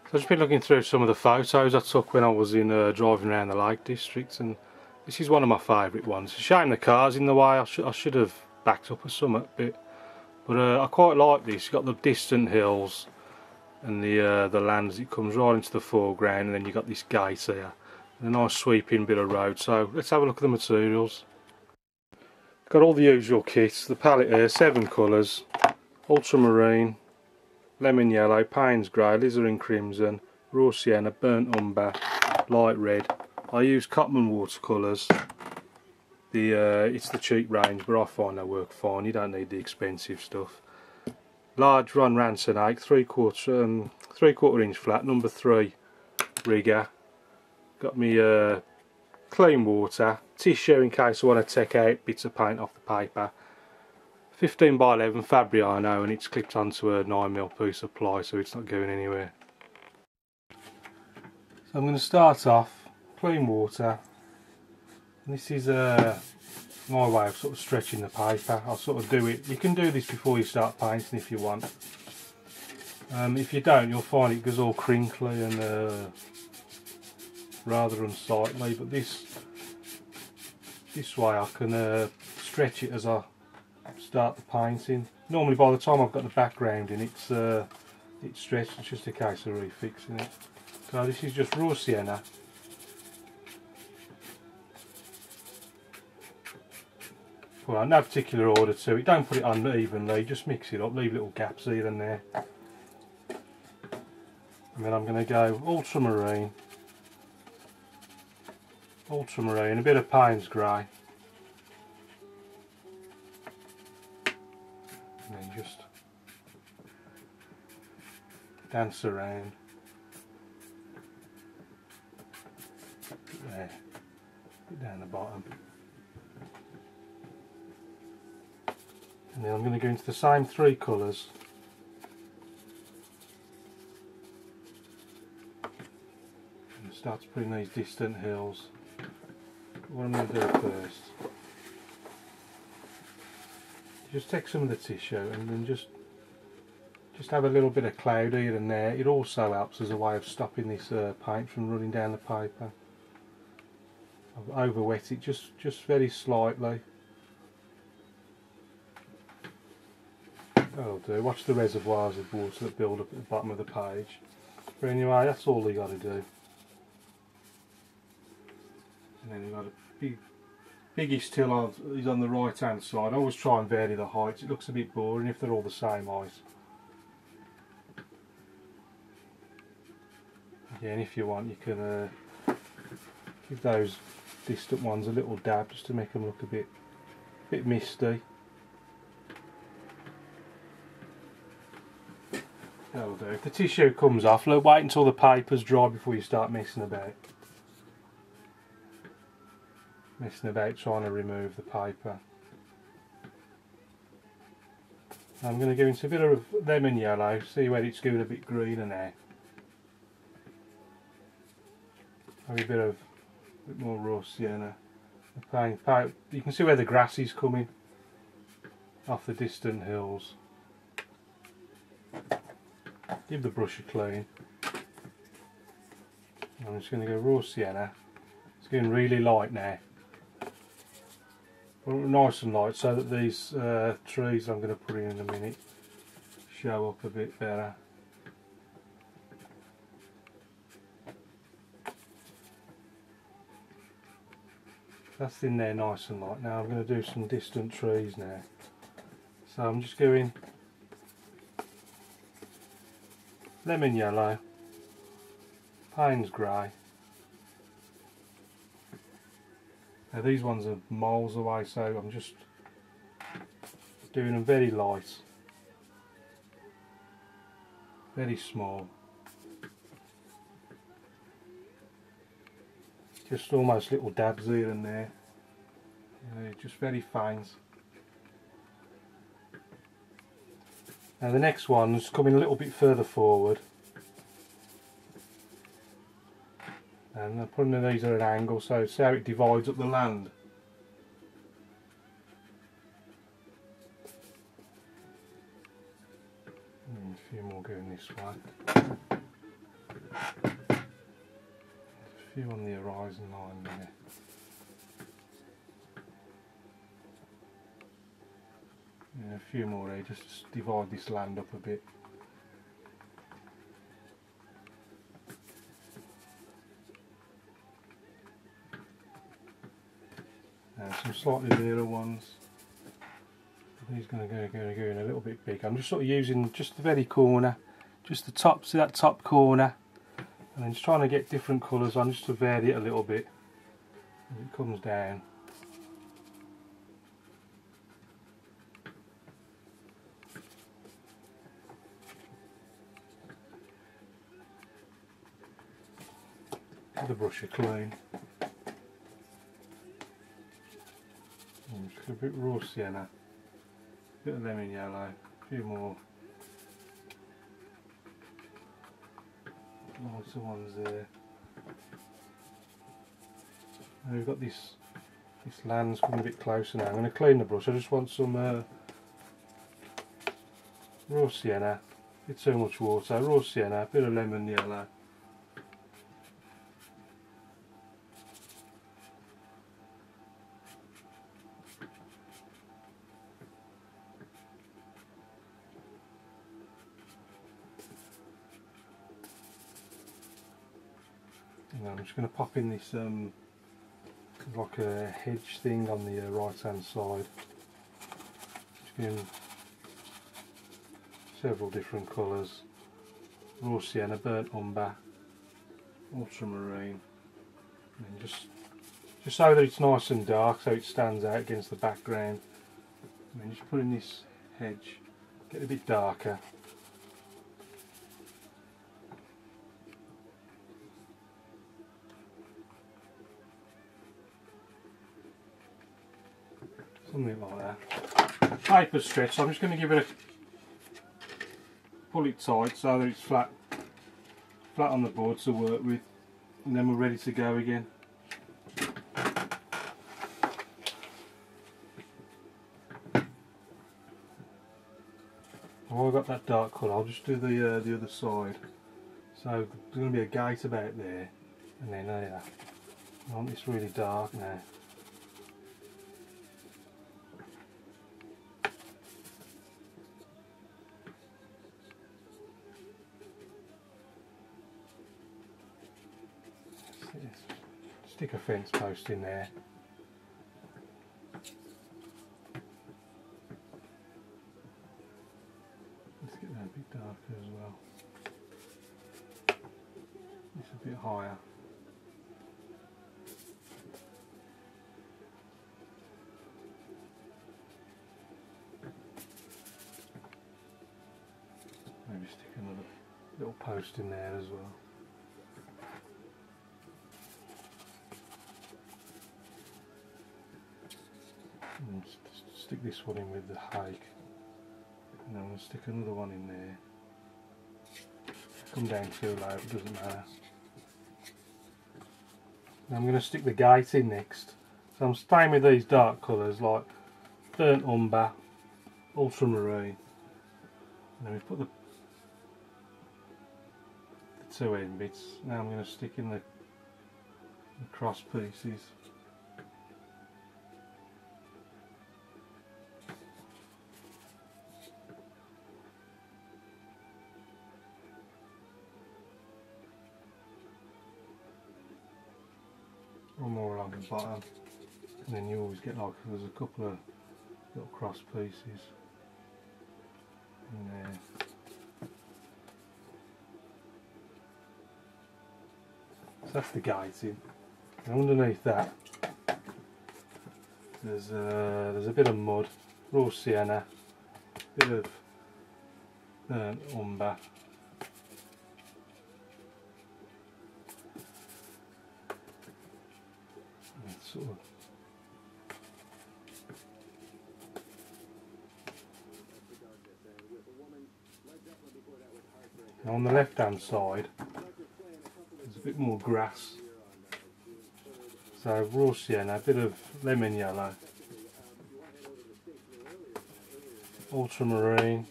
So I've just been looking through some of the photos I took when I was in driving around the Lake District, and this is one of my favourite ones. It's a shame the car's in the way. I should have backed up a summit bit, but I quite like this. You've got the distant hills and the land as it comes right into the foreground, and then you've got this gate here and a nice sweeping bit of road. So let's have a look at the materials. Got all the usual kits. The palette here, 7 colours: ultramarine, lemon yellow, Payne's grey, alizarin crimson, raw sienna, burnt umber, light red. I use Cotman watercolours. It's the cheap range, but I find they work fine. You don't need the expensive stuff. Large Ron Ransonite, 3/4 inch flat, number 3 rigger. Got me clean water, tissue in case I want to take out bits of paint off the paper. 15x11 Fabriano, and it's clipped onto a 9mm piece of ply, so it's not going anywhere. So I'm going to start off clean water, and this is my way of sort of stretching the paper. I'll sort of do it. You can do this before you start painting if you want. If you don't, you'll find it goes all crinkly and rather unsightly, but this way I can stretch it as I start the painting. Normally by the time I've got the background in, it's stretched. It's just a case of refixing it. So this is just raw sienna. Well, no particular order to it. Don't put it on evenly, just mix it up, leave little gaps here and there. And then I'm going to go ultramarine, a bit of Payne's grey, and then just dance around. There, put down the bottom. And then I'm going to go into the same 3 colours. And start to put in these distant hills. What I'm going to do first, just take some of the tissue and then just have a little bit of cloud here and there. It also helps as a way of stopping this paint from running down the paper. I've over wet it just very slightly. That'll do. Watch the reservoirs of water that build up at the bottom of the page. But anyway, that's all you got to do. And then you've got a biggest till is on the right hand side. I always try and vary the heights. It looks a bit boring if they're all the same height. Again, if you want, you can give those distant ones a little dab just to make them look a bit misty. That'll do. If the tissue comes off, look, wait until the paper's dry before you start messing about trying to remove the paper. I'm going to go into a bit of lemon yellow, see where it's going a bit greener now. Maybe a bit more raw sienna. You can see where the grass is coming off the distant hills. Give the brush a clean. I'm just going to go raw sienna. It's getting really light now. Nice and light, so that these trees I'm going to put in a minute show up a bit better. That's in there nice and light. Now I'm going to do some distant trees now. So I'm just going lemon yellow, Payne's grey. Now these ones are miles away, so I'm just doing them very light, very small, just almost little dabs here and there, just very faint. Now the next one's coming a little bit further forward, and I'm putting these at an angle, so see how it divides up the land. And a few more going this way. A few on the horizon line there. And a few more there, just to divide this land up a bit. And some slightly nearer ones. He's going to go in a little bit big. I'm just sort of using just the very corner, just the top, see that top corner, and then just trying to get different colours on, just to vary it a little bit as it comes down. Give the brush a clean. And just a bit raw sienna. Bit of lemon yellow, a few more lighter ones there. And we've got this land's coming a bit closer now. I'm going to clean the brush. I just want some raw sienna, a bit too much water, raw sienna, a bit of lemon yellow. And I'm just going to pop in this like a hedge thing on the right hand side. Just in several different colours. Raw sienna, burnt umber, ultramarine, and just so that it's nice and dark, so it stands out against the background. And then just put in this hedge, get a bit darker. Something like that. Paper stretch, so I'm just going to give it pull it tight so that it's flat on the board to work with, and then we're ready to go again. Well, I've got that dark colour, I'll just do the other side. So there's going to be a gate about there, and then there. I want this really dark now. Stick a fence post in there. Let's get that a bit darker as well. It's a bit higher. Maybe stick another little post in there as well. And stick this one in with the hake, and then I'm going to stick another one in there. Come down too low, it doesn't matter. Now I'm going to stick the gate in next. So I'm staying with these dark colours like burnt umber, ultramarine, and then we put the two end bits. Now I'm going to stick in the cross pieces. One more along the bottom, and then you always get like there's a couple of little cross pieces in there. So that's the gating, and underneath that there's a bit of mud, raw sienna, bit of burnt umber. Sort of now on the left hand side there's a bit more grass, so raw sienna, a bit of lemon yellow, ultramarine,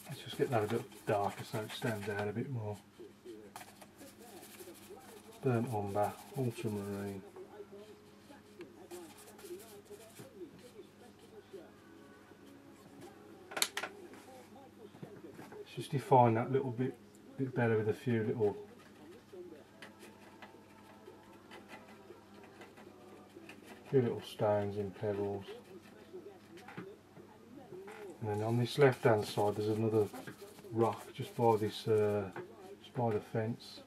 Let's just get that a bit darker so it stands out a bit more. Burnt umber, ultramarine. Let's just define that little bit better with a few little stones and pebbles. And then on this left hand side there's another rock just by this just by the fence.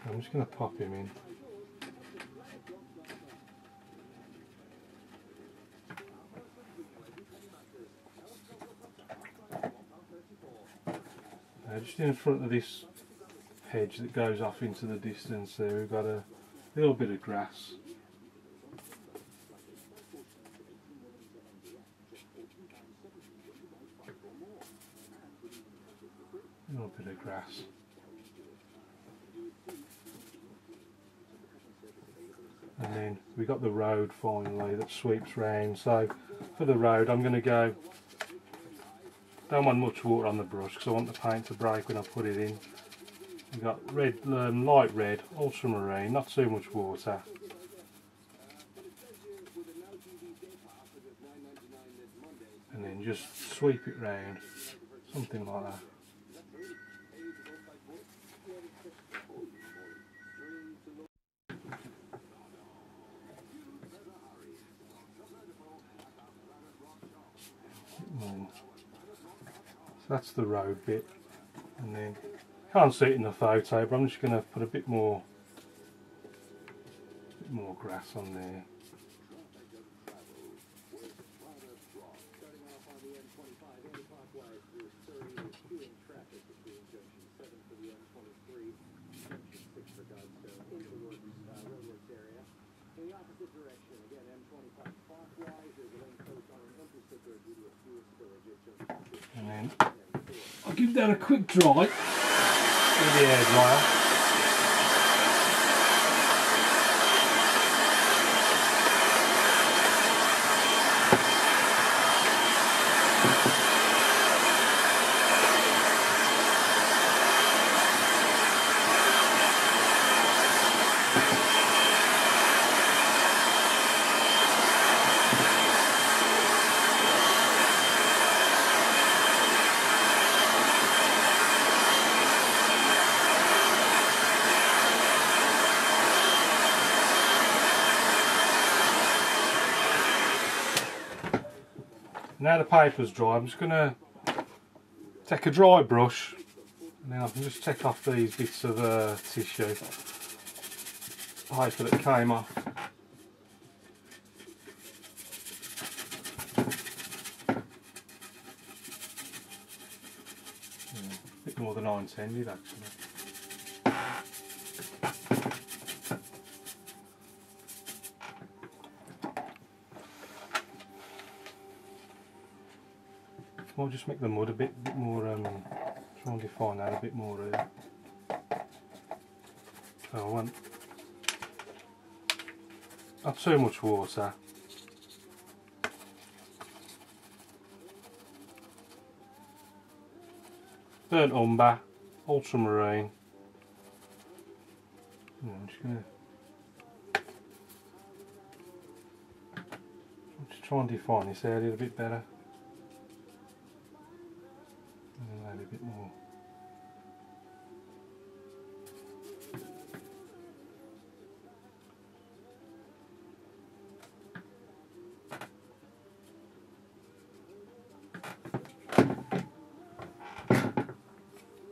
I'm just going to pop him in. Just in front of this hedge that goes off into the distance there, we've got a little bit of grass. A little bit of grass. And then we got the road finally that sweeps round. So for the road I'm going to go, don't want much water on the brush because I want the paint to break when I put it in. We've got red, light red, ultramarine, not too much water. And then just sweep it round, something like that. So that's the road bit, and then can't see it in the photo, but I'm just going to put a bit more grass on there. And then I'll give that a quick dry with the air dryer. Now the paper's dry, I'm just going to take a dry brush and then I can just take off these bits of tissue, paper that came off. Yeah, a bit more than I intended actually. I'll just make the mud a bit more, try and define that a bit more really. So I want not too much water. Burnt umber, ultramarine. I'm just going to try and define this area a bit better. Maybe a bit more.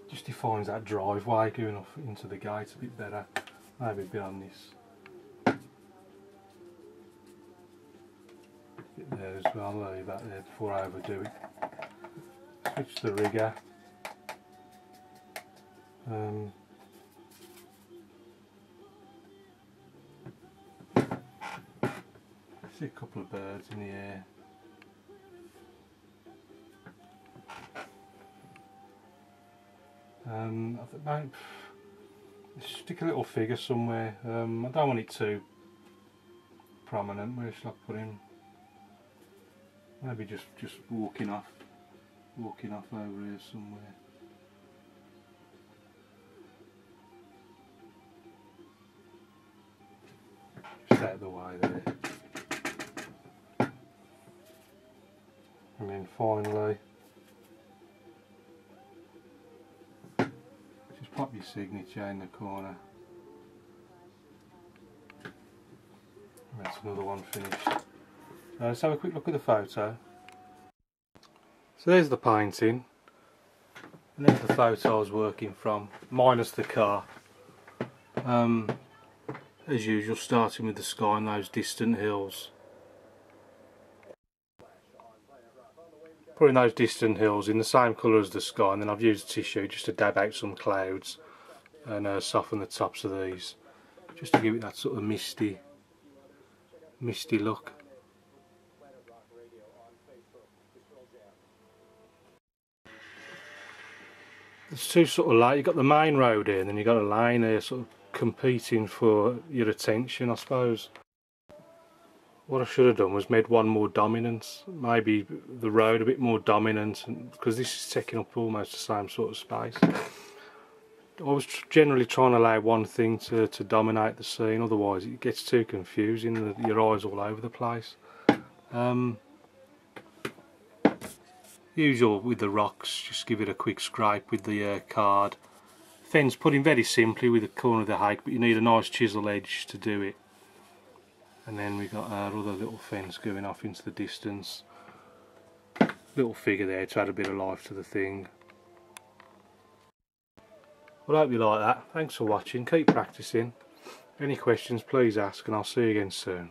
Just defines that driveway going off into the gate a bit better. Maybe a bit on this bit there as well. I'll leave that there before I overdo it. Switch the rigger. See a couple of birds in the air. I think maybe stick a little figure somewhere. I don't want it too prominent. Where should I put him? Maybe just walking off over here somewhere. Just out of the way there. And then finally, just pop your signature in the corner. And that's another one finished. Let's have a quick look at the photo. So there's the painting, and there's the photo I was working from, minus the car. As usual, starting with the sky and those distant hills. Putting those distant hills in the same colour as the sky, and then I've used tissue just to dab out some clouds and soften the tops of these, just to give it that sort of misty look. There's two sort of you've got the main road here, and then you've got a lane here sort of competing for your attention, I suppose. What I should have done was made one more dominant, maybe the road a bit more dominant, because this is taking up almost the same sort of space. I was generally trying to allow one thing to dominate the scene, otherwise it gets too confusing, your eyes all over the place. Usual with the rocks, just give it a quick scrape with the card. Fence put in very simply with the corner of the hake, but you need a nice chisel edge to do it. And then we got our other little fence going off into the distance. Little figure there to add a bit of life to the thing. Well, I hope you like that. Thanks for watching. Keep practicing. Any questions, please ask, and I'll see you again soon.